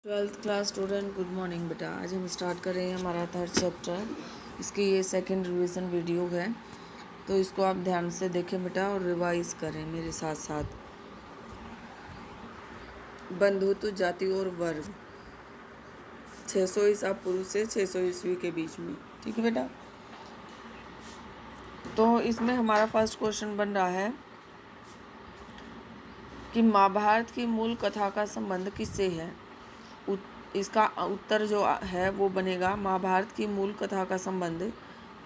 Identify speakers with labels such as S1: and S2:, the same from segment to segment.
S1: Twelfth class student good morning बेटा। आज हम स्टार्ट कर रहे हैं हमारा थर्ड चैप्टर। इसकी ये सेकंड रिवीजन वीडियो है, तो इसको आप ध्यान से देखें बेटा और रिवाइज करें मेरे साथ साथ। बंधुत्व, जाति और वर्ग 600 ईसा पूर्व से 600 ईस्वी के बीच में। ठीक है बेटा। तो इसमें हमारा फर्स्ट क्वेश्चन बन रहा है कि महाभारत की मूल कथा का संबंध किससे है। इसका उत्तर जो है वो बनेगा, महाभारत की मूल कथा का संबंध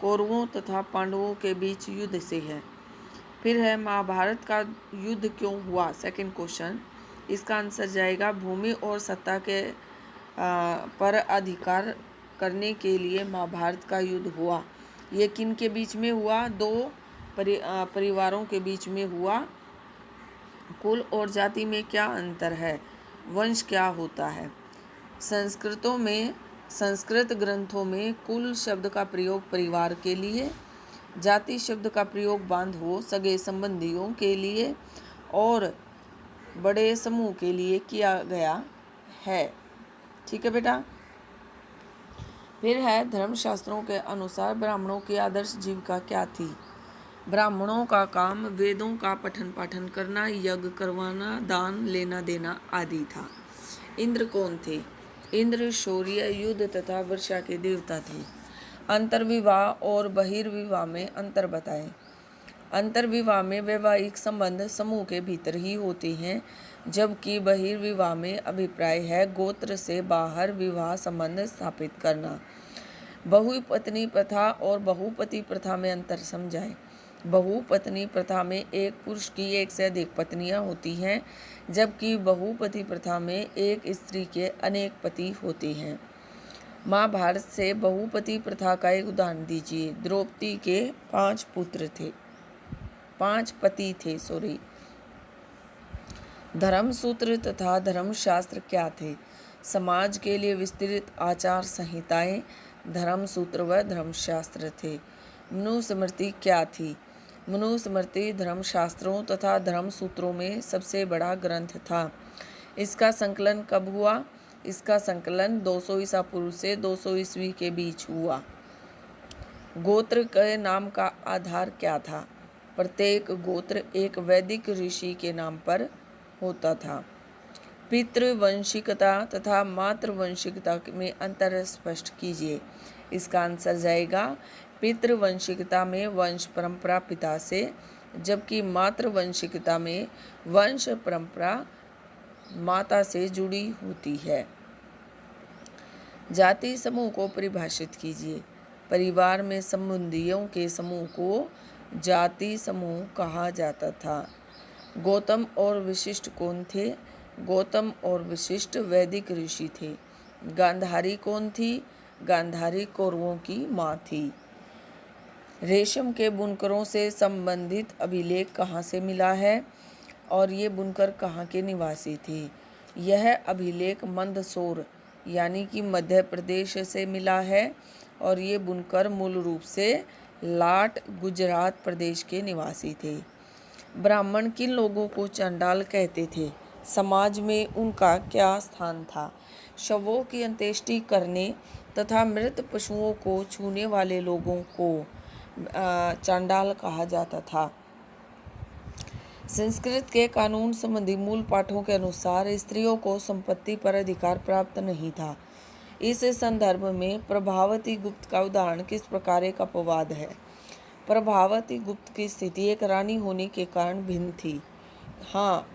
S1: कौरवों तथा पांडवों के बीच युद्ध से है। फिर है महाभारत का युद्ध क्यों हुआ, सेकंड क्वेश्चन। इसका आंसर जाएगा भूमि और सत्ता के पर अधिकार करने के लिए महाभारत का युद्ध हुआ। ये किन के बीच में हुआ? दो परिवारों के बीच में हुआ। कुल और जाति में क्या अंतर है? वंश क्या होता है? संस्कृत ग्रंथों में कुल शब्द का प्रयोग परिवार के लिए, जाति शब्द का प्रयोग बांधवों सगे संबंधियों के लिए और बड़े समूह के लिए किया गया है। ठीक है बेटा। फिर है धर्मशास्त्रों के अनुसार ब्राह्मणों की आदर्श जीविका क्या थी? ब्राह्मणों का काम वेदों का पठन पाठन करना, यज्ञ करवाना, दान लेना देना आदि था। इंद्र कौन थे? इंद्र शौर्य, युद्ध तथा वर्षा के देवता थे। अंतर्विवाह और बहिर्विवाह में अंतर बताएं। अंतर्विवाह में वैवाहिक संबंध समूह के भीतर ही होते हैं, जबकि बहिर्विवाह में अभिप्राय है गोत्र से बाहर विवाह संबंध स्थापित करना। बहुपत्नी प्रथा और बहुपति प्रथा में अंतर समझाएं। बहुपत्नी प्रथा में एक पुरुष की एक से अधिक पत्नियां होती हैं, जबकि बहुपति प्रथा में एक स्त्री के अनेक पति होते हैं। महाभारत से बहुपति प्रथा का एक उदाहरण दीजिए। द्रौपदी के 5 पति थे। धर्मसूत्र तथा धर्मशास्त्र क्या थे? समाज के लिए विस्तृत आचार संहिताएं धर्मसूत्र व धर्मशास्त्र थे। मनुस्मृति क्या थी? मनुस्मृति धर्मशास्त्रों तथा धर्मसूत्रों में सबसे बड़ा ग्रंथ था। इसका संकलन कब हुआ? इसका संकलन 200 ईसा पूर्व से 200 ईस्वी के बीच हुआ। गोत्र के नाम का आधार क्या था? प्रत्येक गोत्र एक वैदिक ऋषि के नाम पर होता था। पितृवंशिकता तथा मातृवंशिकता में अंतर स्पष्ट कीजिए। इसका आंसर जाएगा पितृवंशिकता में वंश परंपरा पिता से, जबकि मातृवंशिकता में वंश परंपरा माता से जुड़ी होती है। जाति समूह को परिभाषित कीजिए। परिवार में संबंधियों के समूह को जाति समूह कहा जाता था। गौतम और वशिष्ठ कौन थे? गौतम और वशिष्ठ वैदिक ऋषि थे। गांधारी कौन थी? गांधारी कौरवों की माँ थी। रेशम के बुनकरों से संबंधित अभिलेख कहाँ से मिला है और ये बुनकर कहाँ के निवासी थे? यह अभिलेख मंदसौर यानी कि मध्य प्रदेश से मिला है और ये बुनकर मूल रूप से लाट गुजरात प्रदेश के निवासी थे। ब्राह्मण किन लोगों को चंडाल कहते थे? समाज में उनका क्या स्थान था? शवों की अंत्येष्टि करने तथा मृत पशुओं को छूने वाले लोगों को चंडाल कहा जाता था। संस्कृत के कानून संबंधी मूल पाठों के अनुसार स्त्रियों को संपत्ति पर अधिकार प्राप्त नहीं था। इस संदर्भ में प्रभावती गुप्त का उदाहरण किस प्रकार एक अपवाद है? प्रभावती गुप्त की स्थिति एक रानी होने के कारण भिन्न थी। हाँ,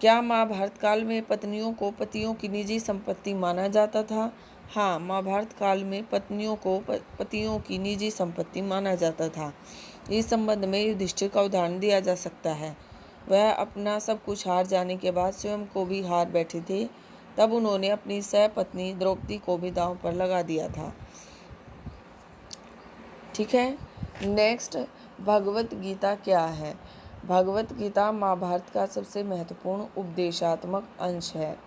S1: क्या महाभारत काल में पत्नियों को पतियों की निजी संपत्ति माना जाता था? हाँ, महाभारत काल में पत्नियों को पतियों की निजी संपत्ति माना जाता था। इस संबंध में युधिष्ठिर का उदाहरण दिया जा सकता है। वह अपना सब कुछ हार जाने के बाद स्वयं को भी हार बैठे थे, तब उन्होंने अपनी सहपत्नी द्रौपदी को भी दांव पर लगा दिया था। ठीक है। नेक्स्ट, भगवत गीता क्या है? भगवत गीता महाभारत का सबसे महत्वपूर्ण उपदेशात्मक अंश है।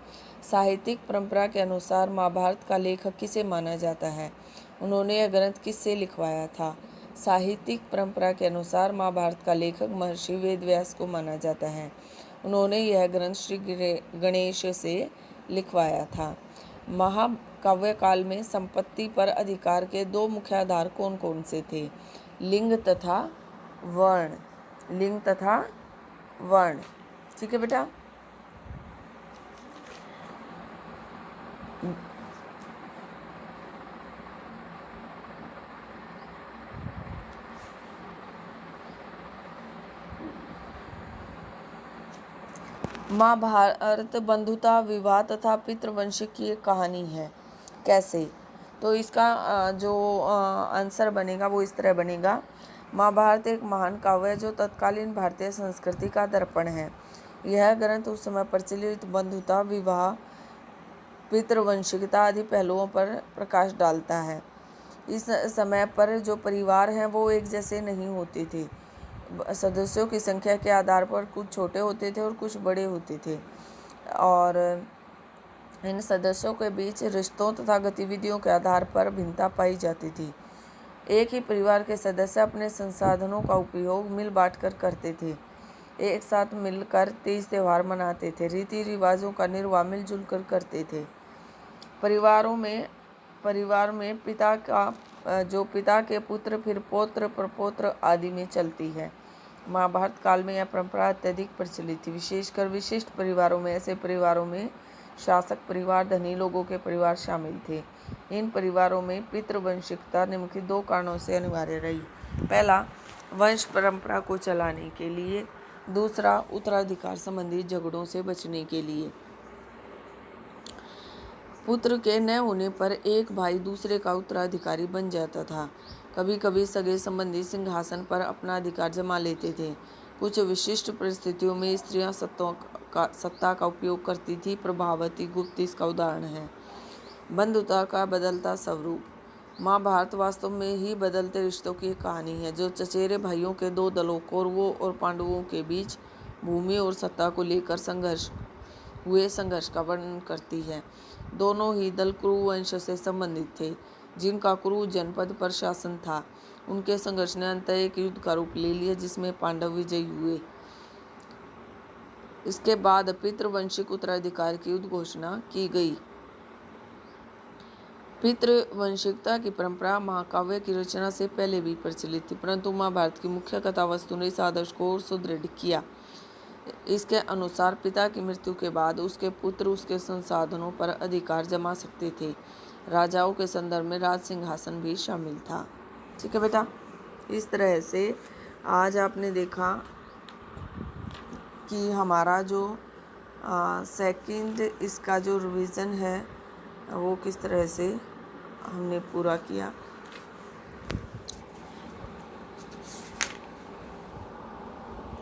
S1: साहित्यिक परंपरा के अनुसार महाभारत का लेखक किसे माना जाता है? उन्होंने यह ग्रंथ किससे लिखवाया था? साहित्यिक परंपरा के अनुसार महाभारत का लेखक महर्षि वेदव्यास को माना जाता है। उन्होंने यह ग्रंथ श्री गणेश से लिखवाया था। महाकाव्य काल में संपत्ति पर अधिकार के दो मुख्य आधार कौन कौन से थे? लिंग तथा वर्ण। लिंग तथा वर्ण। ठीक है बेटा। महाभारत बंधुता, विवाह तथा पितृवंश की एक कहानी है। कैसे? तो इसका जो आंसर बनेगा वो इस तरह बनेगा। महाभारत एक महान काव्य है जो तत्कालीन भारतीय संस्कृति का दर्पण है। यह ग्रंथ उस समय प्रचलित बंधुता, विवाह, पितृवंशिकता आदि पहलुओं पर प्रकाश डालता है। इस समय पर जो परिवार हैं वो एक जैसे नहीं होते थे। सदस्यों की संख्या के आधार पर कुछ छोटे होते थे और कुछ बड़े होते थे, और इन सदस्यों के बीच रिश्तों तथा गतिविधियों के आधार पर भिन्नता पाई जाती थी। एक ही परिवार के सदस्य अपने संसाधनों का उपयोग मिल बांट कर करते थे, एक साथ मिलकर तीज त्योहार मनाते थे, रीति रिवाजों का निर्वाह मिलजुल कर करते थे। परिवार में पिता के पुत्र फिर पौत्र प्रपौत्र आदि में चलती है। महाभारत काल में यह परंपरा अत्यधिक प्रचलित थी। विशेषकर विशिष्ट परिवारों में, ऐसे परिवारों में शासक परिवार, धनी लोगों के परिवार शामिल थे। इन परिवारों में पितृवंशिकता निम्नलिखित दो कारणों से अनिवार्य रही। पहला, वंश परंपरा को चलाने के लिए। दूसरा, उत्तराधिकार संबंधी झगड़ों से बचने के लिए। पुत्र के न होने पर एक भाई दूसरे का उत्तराधिकारी बन जाता था। कभी कभी सगे संबंधी सिंहासन पर अपना अधिकार जमा लेते थे। कुछ विशिष्ट परिस्थितियों में स्त्रियां सत्ता का उपयोग करती थी। प्रभावती गुप्त इसका उदाहरण है। बंधुता का बदलता स्वरूप। महाभारत वास्तव में ही बदलते रिश्तों की एक कहानी है जो चचेरे भाइयों के दो दलों, कौरवों और पांडवों के बीच भूमि और सत्ता को लेकर संघर्ष का वर्णन करती है। दोनों ही दल कुरु वंश से संबंधित थे, जिनका कुरु जनपद पर शासन था। उनके संघर्ष ने अंततः एक युद्ध का रूप ले लिया जिसमें पांडव विजयी हुए। इसके बाद पितृवंशिक उत्तराधिकार की घोषणा की गई। पितृवंशिकता की परंपरा महाकाव्य की रचना से पहले भी प्रचलित थी, परंतु महाभारत की मुख्य कथा वस्तु ने इस आदर्श को और सुदृढ़ किया। इसके अनुसार पिता की मृत्यु के बाद उसके पुत्र उसके संसाधनों पर अधिकार जमा सकते थे। राजाओं के संदर्भ में राज सिंहासन भी शामिल था। ठीक है बेटा। इस तरह से आज आपने देखा कि हमारा जो सेकंड इसका जो रिवीजन है वो किस तरह से हमने पूरा किया।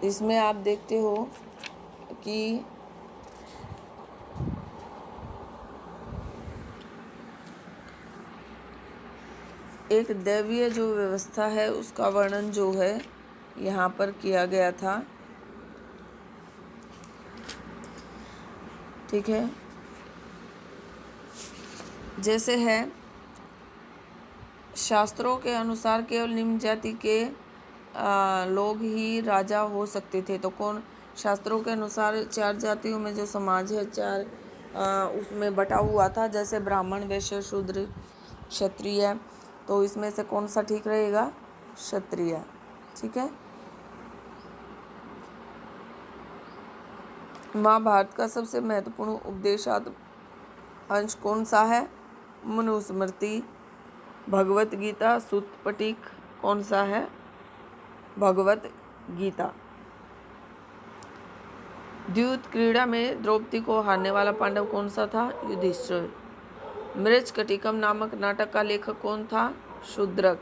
S1: इसमें आप देखते हो कि एक दैवीय जो व्यवस्था है उसका वर्णन जो है यहाँ पर किया गया था। ठीक है। जैसे है, शास्त्रों के अनुसार केवल निम्न जाति के लोग ही राजा हो सकते थे। तो कौन? शास्त्रों के अनुसार 4 जातियों में जो समाज है 4 उसमें बटा हुआ था, जैसे ब्राह्मण, वैश्य, शूद्र, क्षत्रिय। तो इसमें से कौन सा ठीक रहेगा? क्षत्रिय। ठीक है। महाभारत का सबसे महत्वपूर्ण उपदेशात्मक अंश कौन सा है? मनुस्मृति, भगवत गीता, सूत पिटक। कौन सा है? भगवत गीता। द्यूत क्रीड़ा में द्रौपदी को हारने वाला पांडव कौन सा था? युधिष्ठिर। मृच्छकटिकम नामक नाटक का लेखक कौन था? शूद्रक।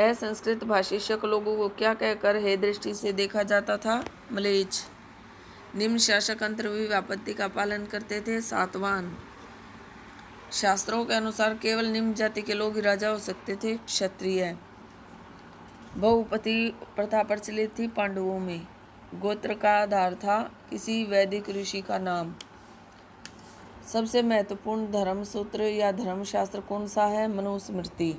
S1: असंस्कृत भाषी शक लोगों को क्या कहकर हे दृष्टि से देखा जाता था? म्लेच्छ। निम्न शासक अंतर्वी व्यापत्ति का पालन करते थे? सातवाहन। शास्त्रों के अनुसार केवल निम्न जाति के लोग ही राजा हो सकते थे? क्षत्रिय। बहुपति प्रथा प्रचलित थी पांडवों में। गोत्र का आधार था किसी वैदिक ऋषि का नाम। सबसे महत्वपूर्ण धर्म सूत्र या धर्मशास्त्र कौन सा है? मनुस्मृति।